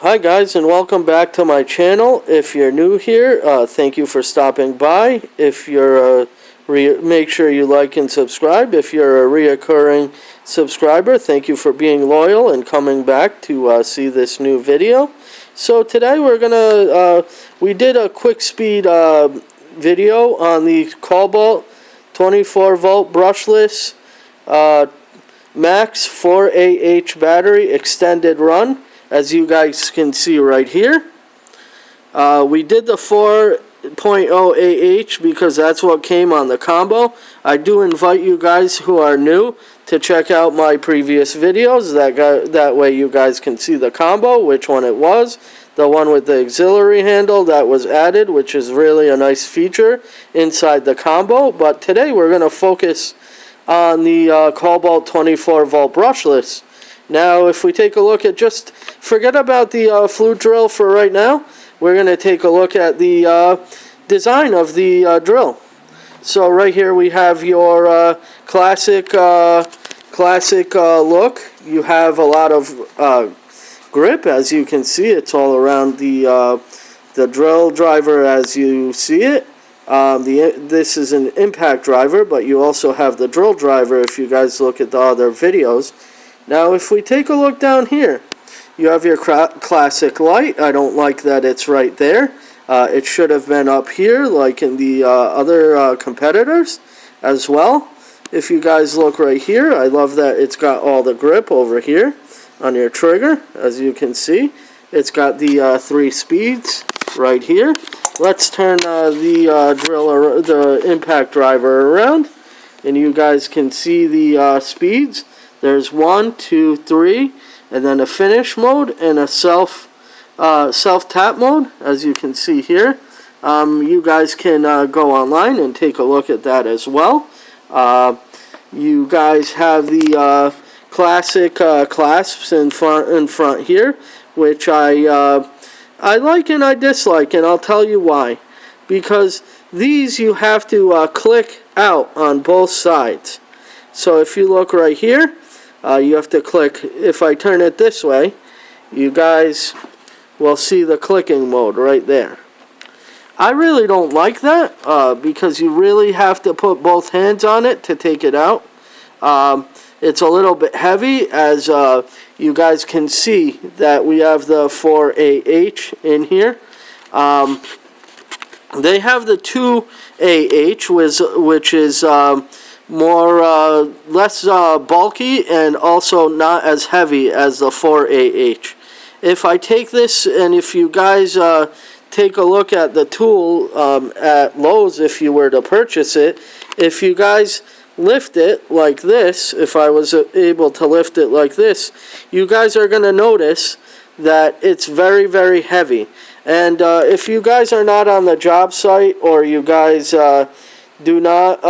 Hi guys, and welcome back to my channel. If you're new here, thank you for stopping by. If you're make sure you like and subscribe. If you're a reoccurring subscriber, thank you for being loyal and coming back to see this new video. So today we're gonna we did a quick speed video on the Kobalt 24V brushless max 4AH battery extended run. As you guys can see right here, we did the 4.0 AH because that's what came on the combo. I do invite you guys who are new to check out my previous videos. That way you guys can see the combo, which one it was. The one with the auxiliary handle that was added, which is really a nice feature inside the combo. But today we're going to focus on the Kobalt 24V brushless. Now, if we take a look at forget about the flute drill for right now. We're going to take a look at the design of the drill. So right here we have your classic look. You have a lot of grip, as you can see. It's all around the drill driver as you see it. This is an impact driver, but you also have the drill driver if you guys look at the other videos. Now, if we take a look down here, you have your classic light. I don't like that it's right there. It should have been up here, like in the other competitors as well. If you guys look right here, I love that it's got all the grip over here on your trigger. As you can see, it's got the 3 speeds right here. Let's turn the impact driver around, and you guys can see the speeds. There's 1, 2, 3, and then a finish mode and a self tap mode, as you can see here. You guys can go online and take a look at that as well. You guys have the classic clasps in front here, which I like and I dislike, and I'll tell you why. Because these you have to click out on both sides. So if you look right here, you have to click. If I turn it this way, you guys will see the clicking mode right there. I really don't like that because you really have to put both hands on it to take it out. It's a little bit heavy, as you guys can see that we have the 4AH in here. They have the 2AH, which is less bulky and also not as heavy as the 4AH. If I take this, and if you guys take a look at the tool at Lowe's, if you were to purchase it, if you guys lift it like this, if I was able to lift it like this, you guys are going to notice that it's very, very heavy. And if you guys are not on the job site, or you guys do not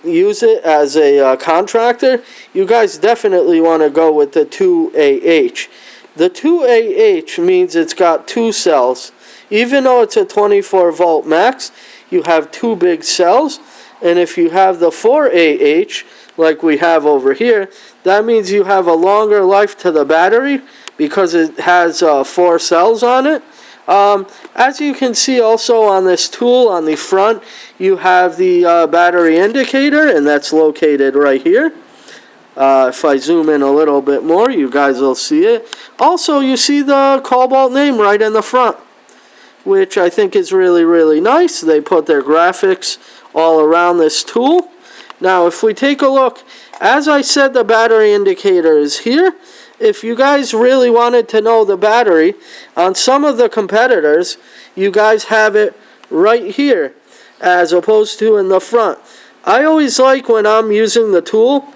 use it as a contractor, you guys definitely want to go with the 2AH. The 2AH means it's got 2 cells. Even though it's a 24V max, you have 2 big cells. And if you have the 4AH, like we have over here, that means you have a longer life to the battery because it has 4 cells on it. As you can see also on this tool on the front, you have the battery indicator, and that's located right here. If I zoom in a little bit more, you guys will see it. Also, you see the Kobalt name right in the front, which I think is really, really nice. They put their graphics all around this tool. Now, if we take a look, as I said, the battery indicator is here. If you guys really wanted to know the battery, on some of the competitors, you guys have it right here, as opposed to in the front. I always like, when I'm using the tool,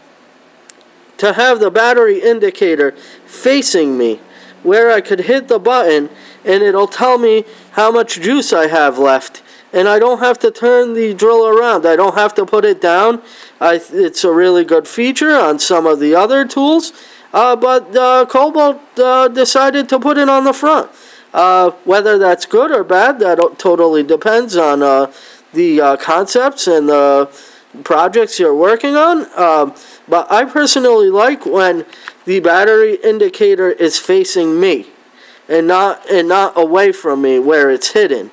to have the battery indicator facing me, where I could hit the button and it'll tell me how much juice I have left. And I don't have to turn the drill around. I don't have to put it down. It's a really good feature on some of the other tools. But Kobalt decided to put it on the front. Whether that's good or bad, that totally depends on the concepts and the projects you're working on. But I personally like when the battery indicator is facing me. and not away from me where it's hidden.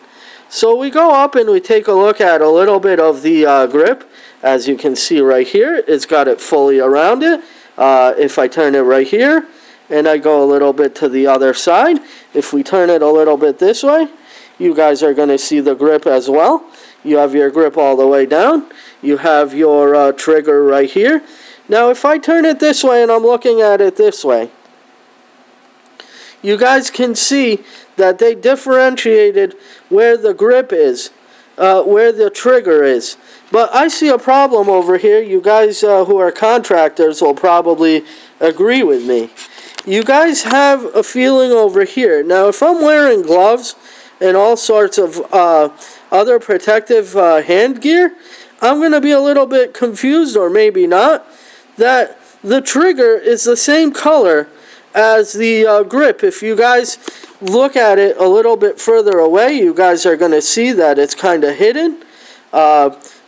So we go up and we take a look at a little bit of the grip. As you can see right here, it's got it fully around it. If I turn it right here, and I go a little bit to the other side, if we turn it a little bit this way, you guys are going to see the grip as well. You have your grip all the way down. You have your trigger right here. Now if I turn it this way and I'm looking at it this way, you guys can see that they differentiated where the grip is, where the trigger is. But I see a problem over here. You guys who are contractors will probably agree with me. You guys have a feeling over here. Now if I'm wearing gloves and all sorts of other protective hand gear, I'm going to be a little bit confused, or maybe not, that the trigger is the same color as the grip. If you guys look at it a little bit further away, you guys are going to see that it's kind of hidden,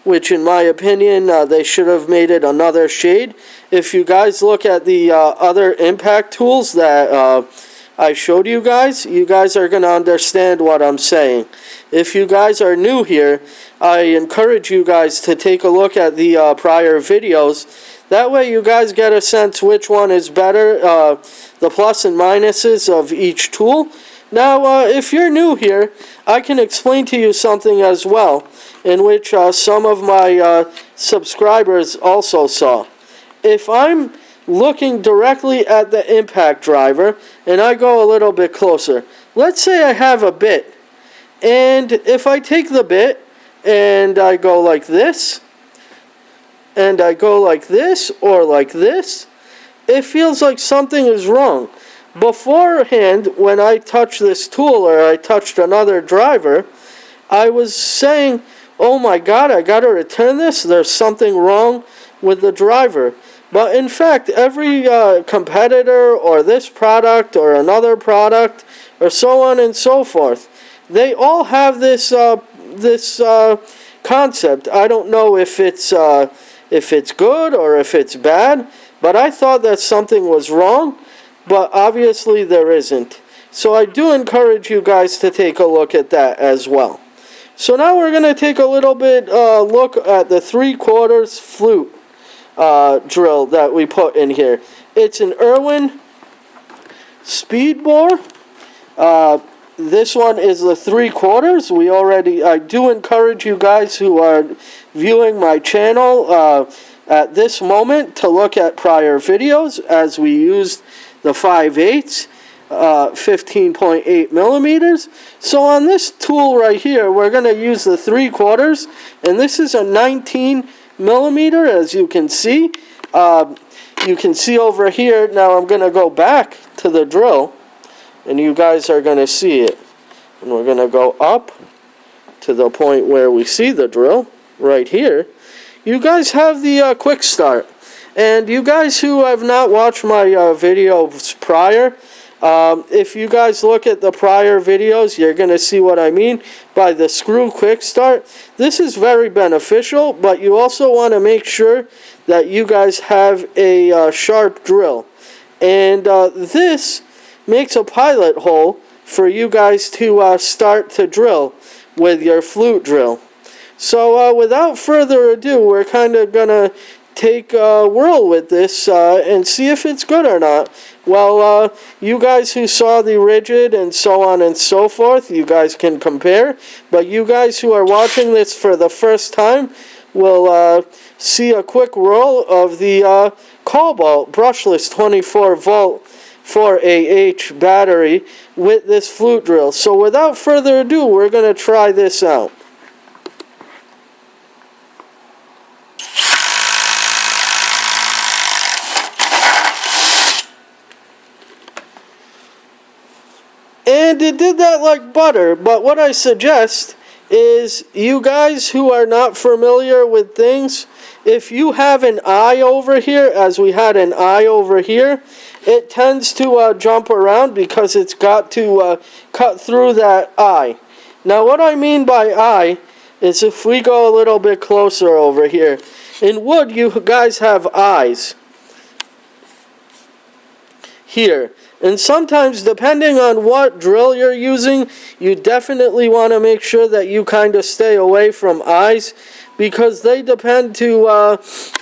which in my opinion they should have made it another shade. If you guys look at the other impact tools that I showed you guys are going to understand what I'm saying. If you guys are new here, I encourage you guys to take a look at the prior videos. That way you guys get a sense which one is better, the plus and minuses of each tool. Now, if you're new here, I can explain to you something as well, in which some of my subscribers also saw. If I'm looking directly at the impact driver, and I go a little bit closer, let's say I have a bit, and if I take the bit, and I go like this, and I go like this, or like this, it feels like something is wrong. Beforehand, when I touched this tool, or I touched another driver, I was saying, oh my god, I gotta return this, there's something wrong with the driver. But in fact, every competitor, or this product, or another product, or so on and so forth, they all have this concept. I don't know if it's good or if it's bad, but I thought that something was wrong, but obviously there isn't. So I do encourage you guys to take a look at that as well. So now we're going to take a little bit look at the 3/4 flute drill that we put in here. It's an Irwin speed bore. This one is the 3/4. I do encourage you guys who are viewing my channel at this moment to look at prior videos, as we used the 5/8, 15.8 millimeters. So on this tool right here, we're going to use the 3/4, and this is a 19 millimeter, as you can see. You can see over here. Now I'm going to go back to the drill, and you guys are going to see it. And we're going to go up to the point where we see the drill, right here. You guys have the quick start. And you guys who have not watched my videos prior, if you guys look at the prior videos, you're going to see what I mean by the screw quick start. This is very beneficial, but you also want to make sure that you guys have a sharp drill. And this makes a pilot hole for you guys to start to drill with your flute drill. So without further ado, we're kind of going to take a whirl with this and see if it's good or not. Well, you guys who saw the rigid and so on and so forth, you guys can compare. But you guys who are watching this for the first time will see a quick whirl of the Kobalt brushless 24V 4AH battery with this flute drill. So without further ado, we're going to try this out. And it did that like butter, but what I suggest is you guys who are not familiar with things, if you have an eye over here, as we had an eye over here, it tends to jump around because it's got to cut through that eye. Now what I mean by eye is if we go a little bit closer over here, in wood you guys have eyes. here. And sometimes, depending on what drill you're using, you definitely want to make sure that you kind of stay away from eyes, because they depend to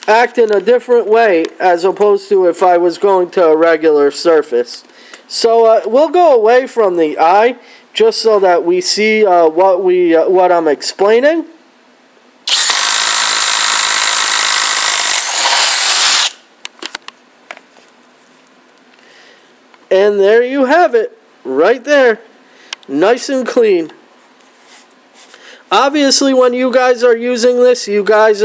act in a different way as opposed to if I was going to a regular surface. So we'll go away from the eye just so that we see what I'm explaining. And there you have it, right there, nice and clean. Obviously, when you guys are using this, you guys,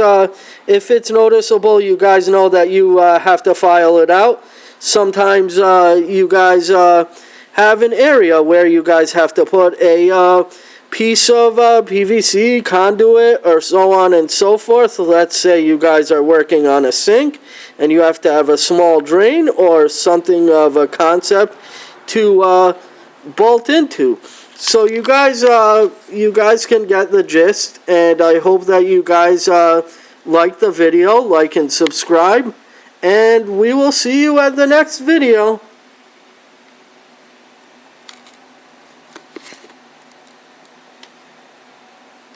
if it's noticeable, you guys know that you have to file it out. Sometimes you guys have an area where you guys have to put a piece of PVC conduit or so on and so forth. Let's say you guys are working on a sink and you have to have a small drain or something of a concept to bolt into. So you guys can get the gist, and I hope that you guys like the video, like and subscribe, and we will see you at the next video.